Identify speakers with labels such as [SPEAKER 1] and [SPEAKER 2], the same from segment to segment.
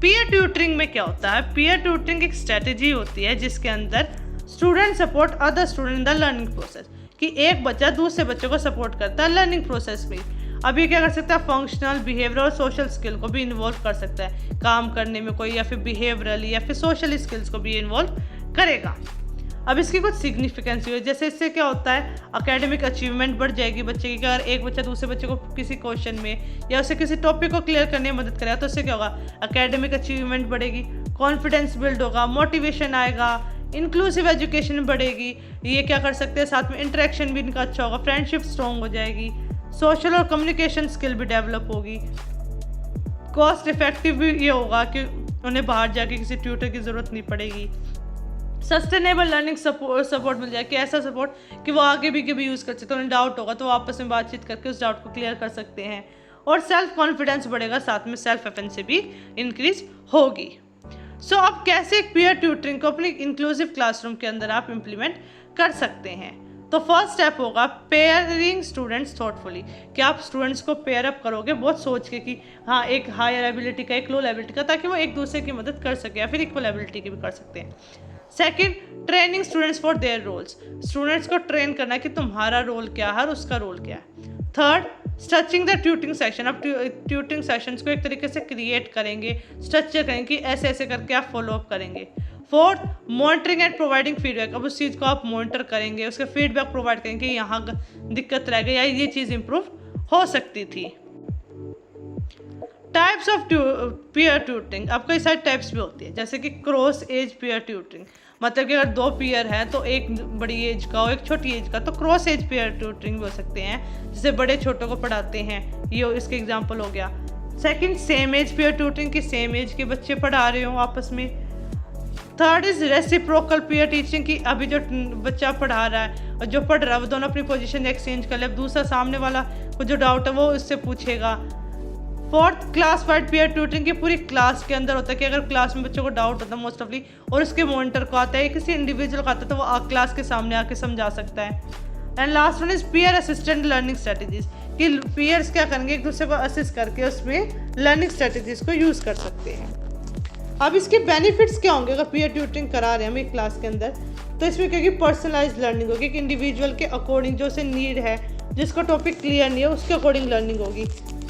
[SPEAKER 1] Peer tutoring में क्या होता है? पीयर ट्यूटरिंग एक स्ट्रेटेजी होती है जिसके अंदर student support other student in the learning process, कि एक बच्चा दूसरे बच्चों को सपोर्ट करता है लर्निंग प्रोसेस में। अब ये क्या कर सकता है? फंक्शनल, बिहेवियरल और सोशल स्किल को भी इन्वॉल्व कर सकता है काम करने में कोई, या फिर बिहेवियरल या फिर सोशल स्किल्स को भी इन्वॉल्व करेगा। अब इसकी कुछ सिग्निफिकेंस हुई, जैसे इससे क्या होता है? एकेडमिक अचीवमेंट बढ़ जाएगी बच्चे की। अगर एक बच्चा दूसरे बच्चे को किसी क्वेश्चन में या उसे किसी टॉपिक को क्लियर करने में मदद करेगा तो इससे क्या होगा? एकेडमिक अचीवमेंट बढ़ेगी, कॉन्फिडेंस बिल्ड होगा, मोटिवेशन आएगा, इंक्लूसिव एजुकेशन बढ़ेगी। ये क्या कर सकते हैं? साथ में इंटरेक्शन भी इनका अच्छा होगा, फ्रेंडशिप स्ट्रॉन्ग हो जाएगी, सोशल और कम्युनिकेशन स्किल भी डेवलप होगी, कॉस्ट इफेक्टिव भी ये होगा कि उन्हें बाहर जाके किसी ट्यूटर की ज़रूरत नहीं पड़ेगी, सस्टेनेबल लर्निंग सपोर्ट मिल जाए, कि ऐसा सपोर्ट कि वो आगे भी कभी यूज़ कर सकते हैं, उन्हें डाउट होगा तो वो आपस में बातचीत करके उस डाउट को क्लियर कर सकते हैं, और सेल्फ कॉन्फिडेंस बढ़ेगा, साथ में सेल्फ एफिशिएंसी भी इंक्रीज होगी। सो अब कैसे एक पीयर ट्यूटरिंग को अपनी इंक्लूसिव क्लासरूम के अंदर आप इम्प्लीमेंट कर सकते हैं? तो फर्स्ट स्टेप होगा पेयरिंग स्टूडेंट्स थॉटफुली, कि आप स्टूडेंट्स को पेयर अप करोगे बहुत सोच के कि हाँ एक हायर एबिलिटी का एक लो एबिलिटी का, ताकि वो एक दूसरे की मदद कर सके, या फिर इक्वल एबिलिटी की भी कर सकते हैं। Second, training students for their roles, students को ट्रेन करना कि तुम्हारा रोल क्या है और उसका रोल क्या है। Third, structuring the tutoring session, अब ट्यूटिंग सेशंस को एक तरीके से क्रिएट करेंगे, स्ट्रक्चर करेंगे कि ऐसे ऐसे करके आप फॉलो अप करेंगे। Fourth, monitoring and providing feedback, अब उस चीज़ को आप मॉनिटर करेंगे, उसका फीडबैक प्रोवाइड करेंगे, यहाँ दिक्कत रह गई या ये चीज़ इंप्रूव हो सकती थी। टाइप्स ऑफ पीयर ट्यूटरिंग, अब कई सारे टाइप्स भी होती है, जैसे कि क्रॉस एज पीयर ट्यूटरिंग, मतलब कि अगर दो पीयर हैं तो एक बड़ी एज का और एक छोटी एज का, तो क्रॉस एज पीयर ट्यूटरिंग भी हो सकते हैं, जैसे बड़े छोटों को पढ़ाते हैं, ये इसके एग्जांपल हो गया। Second, same age peer tutoring, की सेम एज के बच्चे पढ़ा रहे हो आपस में। Third is reciprocal peer teaching, की अभी जो बच्चा पढ़ा रहा है और जो पढ़ रहा है वो दोनों अपनी पोजीशन एक्सचेंज कर ले, अब दूसरा सामने वाला को जो डाउट है वो उससे पूछेगा। Fourth, class wide peer tutoring, की पूरी क्लास के अंदर होता है कि अगर क्लास में बच्चों को डाउट होता है मोस्ट ऑफली और उसके मॉनिटर को आता है, किसी इंडिविजुअल को आता है, तो वो क्लास के सामने आके समझा सकता है। And last one is peer assistant learning strategies, कि पीयर्स क्या करेंगे? एक दूसरे को असिस्ट करके उसमें लर्निंग स्ट्रेटेजीज को यूज़ कर सकते हैं। अब इसके बेनिफिट्स क्या होंगे अगर पीयर ट्यूटरिंग करा रहे हैं हम एक क्लास के अंदर? तो इसमें क्या कि पर्सनलाइज लर्निंग होगी, कि इंडिविजुअल के अकॉर्डिंग जो उसे नीड है, जिसको टॉपिक क्लियर नहीं है उसके अकॉर्डिंग लर्निंग होगी।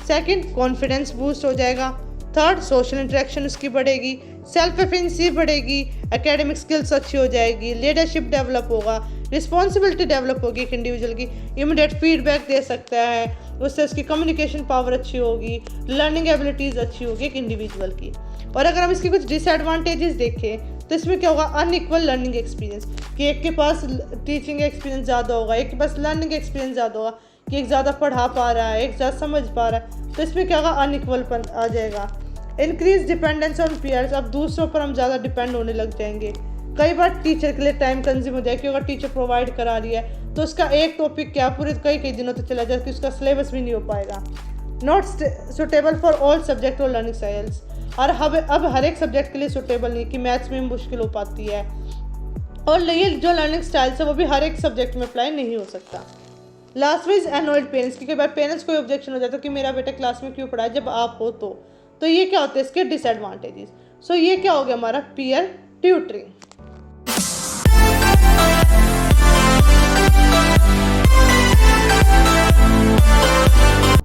[SPEAKER 1] सेकंड, कॉन्फिडेंस बूस्ट हो जाएगा। थर्ड, सोशल इंटरेक्शन उसकी बढ़ेगी, सेल्फ एफिशिएंसी बढ़ेगी, एकेडमिक स्किल्स अच्छी हो जाएगी, लीडरशिप डेवलप होगा, रिस्पॉन्सिबिलिटी डेवलप होगी एक इंडिविजुअल की, इमीडिएट फीडबैक दे सकता है, उससे उसकी कम्युनिकेशन पावर अच्छी होगी, लर्निंग एबिलिटीज़ अच्छी होगी एक इंडिविजुअल की। और अगर हम इसके कुछ डिसएडवांटेजेस देखें तो इसमें क्या होगा? अनइक्वल लर्निंग एक्सपीरियंस, कि एक के पास टीचिंग एक्सपीरियंस ज़्यादा होगा, एक के पास लर्निंग एक्सपीरियंस ज़्यादा होगा, कि एक ज़्यादा पढ़ा पा रहा है, एक ज़्यादा समझ पा रहा है, तो इसमें क्या होगा? अनइक्वलपन आ जाएगा। इंक्रीज डिपेंडेंस ऑन पीयर्स, अब दूसरों पर हम ज़्यादा डिपेंड होने लग जाएंगे। कई बार टीचर के लिए टाइम कंज्यूम हो जाए, कि अगर टीचर प्रोवाइड करा रही है तो उसका एक टॉपिक क्या पूरे कई दिनों तक चला जाए, कि उसका सिलेबस भी नहीं हो पाएगा। Not suitable for all subject और लर्निंग स्टाइल्स, और अब हर एक सब्जेक्ट के लिए सुटेबल नहीं, कि मैथ्स में मुश्किल हो पाती है, और ये जो लर्निंग स्टाइल्स है वो भी हर एक सब्जेक्ट में अप्लाई नहीं हो सकता। लास्ट में इज अनोइड पेरेंट्स, की कई बार पेरेंट्स को ऑब्जेक्शन हो जाता है कि मेरा बेटा क्लास में क्यों पढ़ा है जब आप हो, तो ये क्या होते हैं इसके डिसएडवांटेजेस। सो ये क्या हो गया हमारा पीयर ट्यूटरिंग।